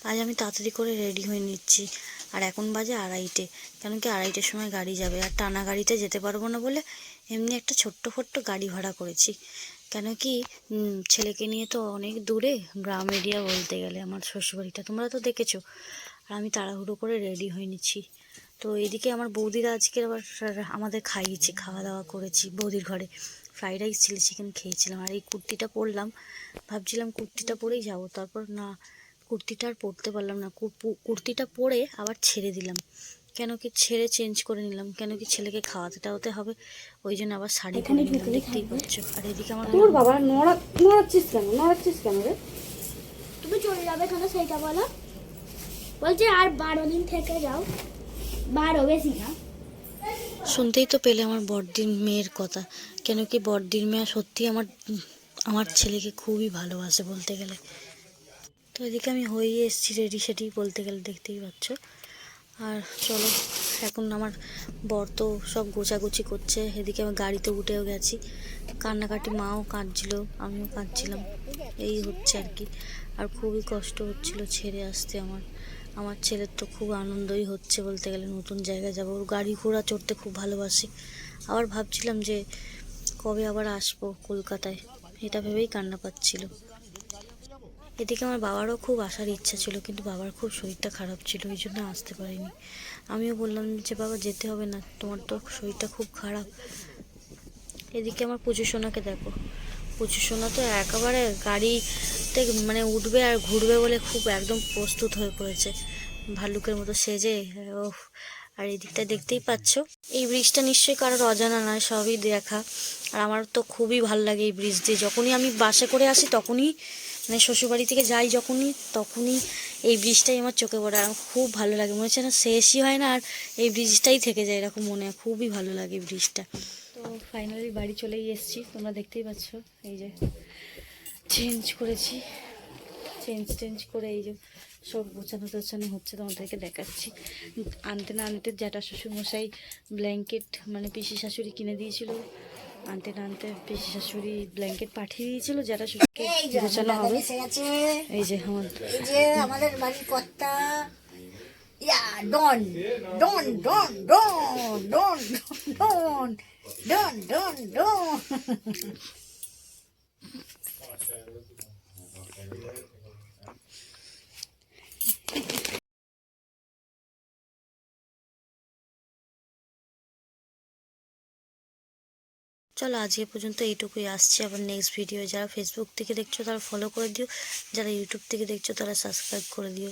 আজ আমি তাড়াতাড়ি করে রেডি হয়ে নিচ্ছি। আর এখন বাজে 2:30, কেন কি 2:30-র সময় গাড়ি যাবে। আর টানা গাড়িতে যেতে পারবো না বলে এমনি একটা ছোট্ট গাড়ি ভাড়া করেছি। কেন কি ছেলেকে নিয়ে তো অনেক দূরে, গ্রাম এরিয়া বলতে গেলে আমার শ্বশুরবাড়িটা, তোমরা তো দেখেছো। আর আমি তাড়াহুড়ো করে রেডি হয়ে নিচ্ছি। তো এদিকে আমার বৌদিরা আজকে আবার আমাদের খাইয়েছে, খাওয়া দাওয়া করেছি বৌদির ঘরে। ফ্রাইড রাইস, চিলি চিকেন খেয়েছিলাম। আর এই কুর্তিটা পরলাম, ভাবছিলাম কুর্তিটা পরেই যাবো, তারপর না, কুর্তিটা আর পরতে পারলাম না। কুর্তিটা পরে আবার ছেড়ে দিলাম, কেন কি ছেড়ে চেঞ্জ করে নিলাম, কেন কি ছেলেকে খাওয়াতে টাওয়াতে হবে, ওই জন্য আবার শাড়ি পরে নিলাম, দেখতেই পাচ্ছ। আর এদিকে আমার তোর বাবা নড়াচ্ছিস কেন রে? তুমি চলে যাবে কেন সেইটা বলো। বলছে আর 12 দিন থেকে যাও, 12 বেশি না। শুনতেই তো পেলে আমার বড়দির মেয়ের কথা। কেন কি বড়দির মেয়ে সত্যি আমার ছেলেকে খুবই ভালোবাসে বলতে গেলে। তো এদিকে আমি হয়ে এসেছি রেডি সেটি বলতে গেলে, দেখতেই পাচ্ছ। আর চলো, এখন আমার বর তো সব গোছাগুছি করছে। এদিকে আমি গাড়িতে উঠেও গেছি, কান্নাকাটি, মাও কাঁদছিল, আমিও কাঁদছিলাম, এই হচ্ছে আর কি। আর খুবই কষ্ট হচ্ছিল ছেড়ে আসতে। আমার ছেলের তো খুব আনন্দই হচ্ছে বলতে গেলে, নতুন জায়গায় যাবো। ওর গাড়ি ঘোড়া চড়তে খুব ভালোবাসে। আবার ভাবছিলাম যে কবে আবার আসবো কলকাতায়, এটা ভেবেই কান্না পাচ্ছিল। এদিকে আমার বাবারও খুব আসার ইচ্ছা ছিল, কিন্তু বাবার খুব শরীরটা খারাপ ছিল, ওই জন্য আসতে পারিনি। আমিও বললাম যে বাবা যেতে হবে না, তোমার তো শরীরটা খুব খারাপ। এদিকে আমার পুজো সোনাকে দেখো, পুজো সোনা তো একেবারে গাড়িতে মানে উঠবে আর ঘুরবে বলে খুব একদম প্রস্তুত হয়ে পড়েছে, ভাল্লুকের মতো সেজে। ওহ, আর এই দিকটা দেখতেই পাচ্ছ, এই ব্রিজটা নিশ্চয়ই কারোর অজানা নয়, সবই দেখা। আর আমার তো খুবই ভালো লাগে এই ব্রিজ দিয়ে, যখনই আমি বাসে করে আসি তখনই, মানে শ্বশুরবাড়ি থেকে যাই তখনই এই ব্রিজটাই আমার চোখে পড়ে। আর খুব ভালো লাগে, মনে হচ্ছে না শেষই হয় না আর এই ব্রিজটাই থেকে যায় এরকম মনে হয়, খুবই ভালো লাগে ব্রিজটা। তো ফাইনালি বাড়ি চলেই এসেছি, তোমরা দেখতেই পাচ্ছ। এই যে চেঞ্জ করেছি, চেঞ্জ করে এই যে সব গোছানো হচ্ছে, তোমাদেরকে দেখাচ্ছি। আনতে না আনতে জ্যাঠা শ্বশুরমশাই ব্ল্যাঙ্কেট, মানে পিসি শাশুড়ি কিনে দিয়েছিল, আনতে না আনতে পিসি শাশুড়ি ব্ল্যাঙ্কেট পাঠিয়ে দিয়েছিল জ্যাঠা শ্বশুরকে গোছানো হবে। এই যে আমাদের বাড়ির কর্তা, ইয়া ডন ডন ডন ডন ডন ডন ডন ডন ডন। চলো আজকে পর্যন্ত এইটুকুই, আসছে আবার নেক্সট ভিডিও। যারা ফেসবুক থেকে দেখছো তারা ফলো করে দিও, যারা ইউটিউব থেকে দেখছো তারা সাবস্ক্রাইব করে দিও।